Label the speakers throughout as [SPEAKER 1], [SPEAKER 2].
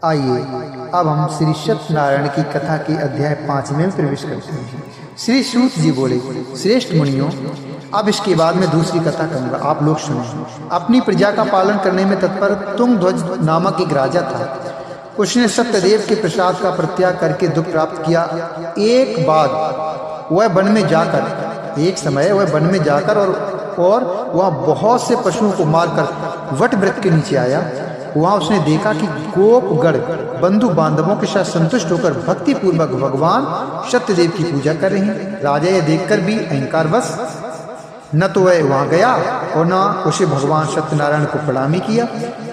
[SPEAKER 1] आइए अब हम श्री सत्यनारायण की कथा के अध्याय 5 में प्रवेश करते हैं। श्री सूत जी बोले, श्रेष्ठ मुनियों, अब इसके बाद मैं दूसरी कथा कहूँगा, आप लोग सुनें। अपनी प्रजा का पालन करने में तत्पर तुंगध्वज नामक एक राजा था। उसने सत्यदेव के प्रसाद का परित्याग करके दुख प्राप्त किया। एक समय वह वन में जाकर और वह बहुत से पशुओं को मारकर वट वृक्ष के नीचे आया। वहां उसने देखा कि गोपगण बंधु बांधवों के साथ संतुष्ट होकर भक्ति पूर्वक भगवान सत्यदेव की पूजा कर रहे हैं। राजा यह देखकर भी अहंकारवश न तो वह वहां गया और न उसे भगवान सत्यनारायण को प्रणाम किया।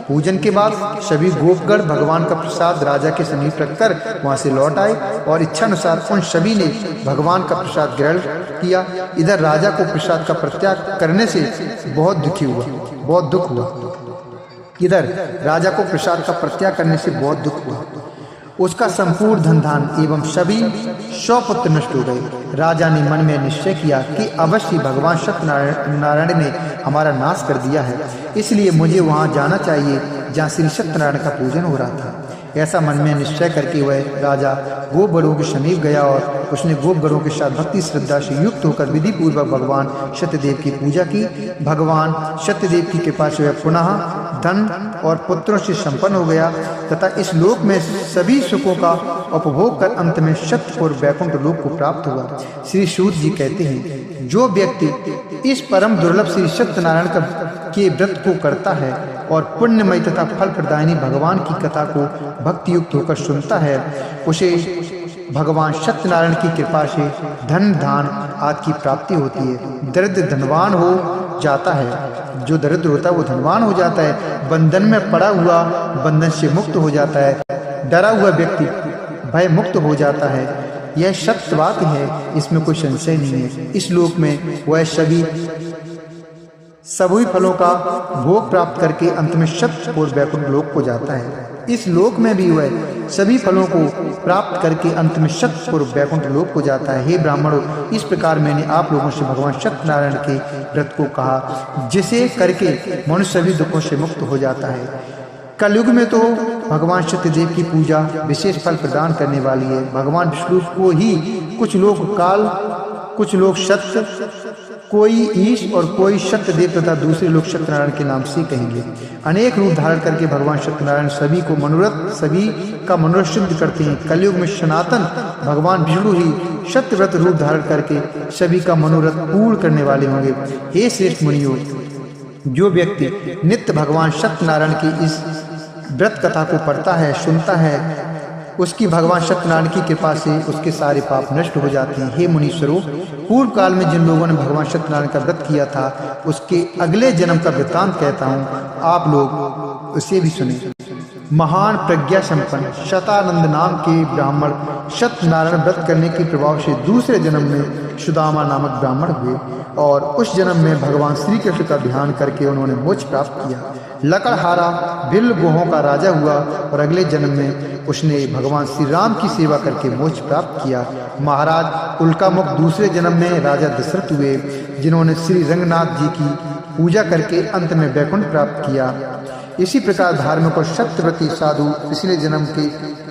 [SPEAKER 1] पूजन के बाद सभी गोपगण भगवान का प्रसाद राजा के समीप रखकर वहां से लौट आए और इच्छानुसार उन सभी ने भगवान का प्रसाद ग्रहण किया। इधर राजा को प्रसाद का परित्याग करने से बहुत दुख हुआ। उसका संपूर्ण धन धान एवं सभी 100 पुत्र नष्ट हो गए। राजा ने मन में निश्चय किया कि अवश्य भगवान सत्यनारायण ने हमारा नाश कर दिया है, इसलिए मुझे वहां जाना चाहिए जहां श्री सत्यनारायण का पूजन हो रहा था। ऐसा मन में निश्चय करके वह राजा गोपगणों के समीप गया और उसने गोपगणों के साथ भक्ति श्रद्धा से युक्त होकर विधि पूर्वक भगवान सत्यदेव की पूजा की। भगवान सत्यदेव की कृपा से वह पुनः धन और पुत्रों से संपन्न हो गया तथा इस लोक में सभी सुखों का उपभोग कर अंत में सत्यपुर वैकुंठ लोक को प्राप्त हुआ। श्री सूत जी कहते हैं, जो व्यक्ति इस परम दुर्लभ श्री सत्यनारायण के व्रत को करता है और पुण्यमय तथा फल प्रदायिनी भगवान की कथा को भक्ति युक्त होकर सुनता है, उसे भगवान सत्यनारायण की कृपा से धन धान आदि की प्राप्ति होती है। दरिद्र धनवान हो जाता है, जो दरिद्र होता है वो धनवान हो जाता है। बंधन में पड़ा हुआ बंधन से मुक्त हो जाता है। डरा हुआ व्यक्ति भय मुक्त हो जाता है। यह सत्य बात है, इसमें कोई संशय नहीं है। इस लोक में वह सभी फलों का भोग प्राप्त करके अंत में सत्यपुर वैकुंठ लोक को जाता है। इस लोक में भी वह सभी फलों को प्राप्त करके अंत में सत्यपुर वैकुंठ लोक को जाता है। हे ब्राह्मणों, इस प्रकार मैंने आप लोगों से भगवान सत्यनारायण के व्रत को कहा, जिसे करके मनुष्य सभी दुखों से मुक्त हो जाता है। कलयुग में तो भगवान सत्यदेव की पूजा विशेष फल प्रदान करने वाली है। भगवान विष्णु को ही कुछ लोग काल, कुछ लोग सत्य, कोई ईश और कोई सत्यदेव तथा दूसरे लोग सत्यनारायण के नाम से कहेंगे। अनेक रूप धारण करके भगवान सत्यनारायण सभी का मनोरथ सिद्ध करते हैं। कलयुग में सनातन भगवान विष्णु ही सत्यव्रत रूप धारण करके सभी का मनोरथ पूर्ण करने वाले होंगे। हे श्रेष्ठ मुनियों, जो व्यक्ति नित्य भगवान सत्यनारायण की इस व्रत कथा को पढ़ता है, सुनता है, उसकी भगवान सत्यनारायण की कृपा से उसके सारे पाप नष्ट हो जाते हैं। हे मुनीश्वरों, पूर्व काल में जिन लोगों ने भगवान सत्यनारायण का व्रत किया था, उसके अगले जन्म का वृत्तांत कहता हूँ, आप लोग उसे भी सुने। महान प्रज्ञा संपन्न शतानंद नाम के ब्राह्मण सत्यनारायण व्रत करने के प्रभाव से दूसरे जन्म में सुदामा नामक ब्राह्मण हुए और उस जन्म में भगवान श्री कृष्ण का ध्यान करके उन्होंने मोक्ष प्राप्त किया। लकड़हारा भिल गोहों का राजा हुआ और अगले जन्म में उसने भगवान श्री राम की सेवा करके मोक्ष प्राप्त किया। महाराज उल्कामुख दूसरे जन्म में राजा दशरथ हुए, जिन्होंने श्री रंगनाथ जी की पूजा करके अंत में वैकुंठ प्राप्त किया। इसी प्रकार धार्मिक और सत्यव्रती साधु पिछले जन्म के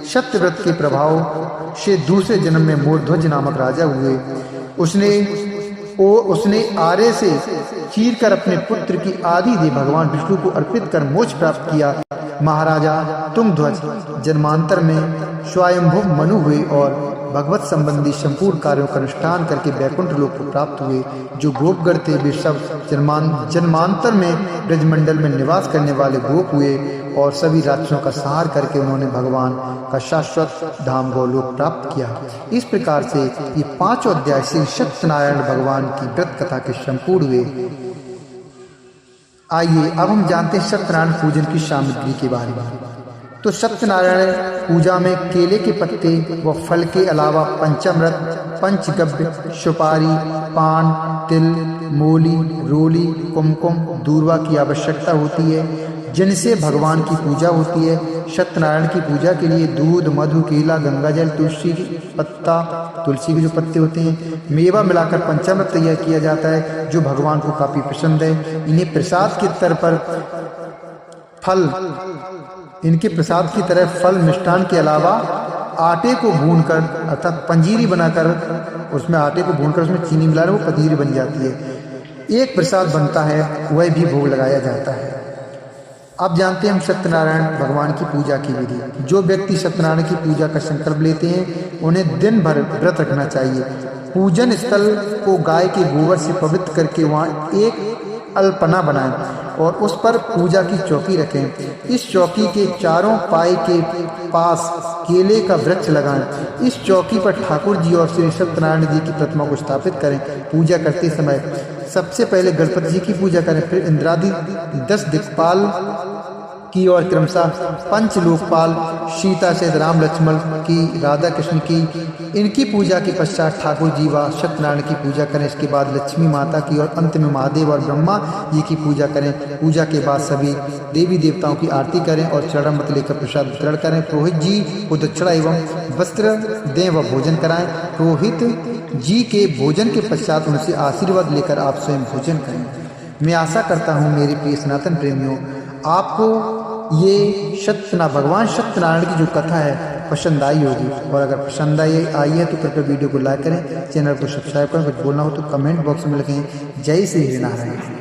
[SPEAKER 1] सत्यव्रत के प्रभाव से दूसरे जन्म में मूर्ध्वज नामक राजा हुए। उसने आर्य से चीर कर अपने पुत्र की आदि दे भगवान विष्णु को अर्पित कर मोक्ष प्राप्त किया। महाराजा तुंगध्वज जन्मांतर में स्वयंभुव मनु हुए और भगवत संबंधी संपूर्ण कार्यों का अनुष्ठान करके वैकुंठ लोक को प्राप्त हुए। जो गोपगण थे वे सब जन्मांतर में ब्रजमंडल में निवास करने वाले गोप हुए और सभी राक्षसों का संहार करके उन्होंने भगवान का शाश्वत धाम गोलोक प्राप्त किया। इस प्रकार से ये 5 अध्याय श्री सत्यनारायण भगवान की व्रत कथा के संपूर्ण हुए। आइए अब हम जानते हैं सत्यनारायण पूजन की सामग्री के बारे में। तो सत्यनारायण पूजा में केले के पत्ते व फल के अलावा पंचामृत, पंचगव्य, सुपारी, पान, तिल, मूली, रोली, कुमकुम, दूर्वा की आवश्यकता होती है, जिनसे भगवान की पूजा होती है। सत्यनारायण की पूजा के लिए दूध, मधु, केला, गंगाजल, तुलसी के जो पत्ते होते हैं, मेवा मिलाकर पंचामृत तैयार किया जाता है, जो भगवान को काफी पसंद है। इन्हें प्रसाद के स्तर पर फल इनके प्रसाद की तरह फल मिष्ठान के अलावा आटे को भूनकर अर्थात पंजीरी बनाकर, उसमें आटे को भूनकर उसमें चीनी मिलाकर वो पंजीरी बन जाती है। एक प्रसाद बनता है, वह भी भोग लगाया जाता है। अब जानते हैं हम सत्यनारायण भगवान की पूजा की विधि। जो व्यक्ति सत्यनारायण की पूजा का संकल्प लेते हैं उन्हें दिन भर व्रत रखना चाहिए। पूजन स्थल को गाय के गोबर से पवित्र करके वहाँ एक अल्पना बनाएं और उस पर पूजा की चौकी रखें। इस चौकी के चारों पाए के पास केले का वृक्ष लगाएं। इस चौकी पर ठाकुर जी और श्री सत्यनारायण जी की प्रतिमा को स्थापित करें। पूजा करते समय सबसे पहले गणपति जी की पूजा करें, फिर इंद्रादि 10 दिक्पाल की और क्रमशः पंच लोकपाल, सीता सहित राम लक्ष्मण की, राधा कृष्ण की, इनकी पूजा के पश्चात ठाकुर जी व सत्यनारायण की पूजा करें। इसके बाद लक्ष्मी माता की और अंत में महादेव और ब्रह्मा जी की पूजा करें। पूजा के बाद सभी देवी देवताओं की आरती करें और चरण मत लेकर प्रसाद वितरण करें। पुरोहित जी को दक्षिणा एवं वस्त्र दें व भोजन कराएं। पुरोहित जी के भोजन के पश्चात उनसे आशीर्वाद लेकर आप स्वयं भोजन करें। मैं आशा करता हूँ मेरे प्रिय सनातन प्रेमियों, आपको ये भगवान सत्यनारायण की जो कथा है पसंद आई होगी, और अगर पसंद आई है तो कृपया वीडियो को लाइक करें, चैनल को सब्सक्राइब करें। कुछ बोलना हो तो कमेंट बॉक्स में लिखें। जय श्री नारायण।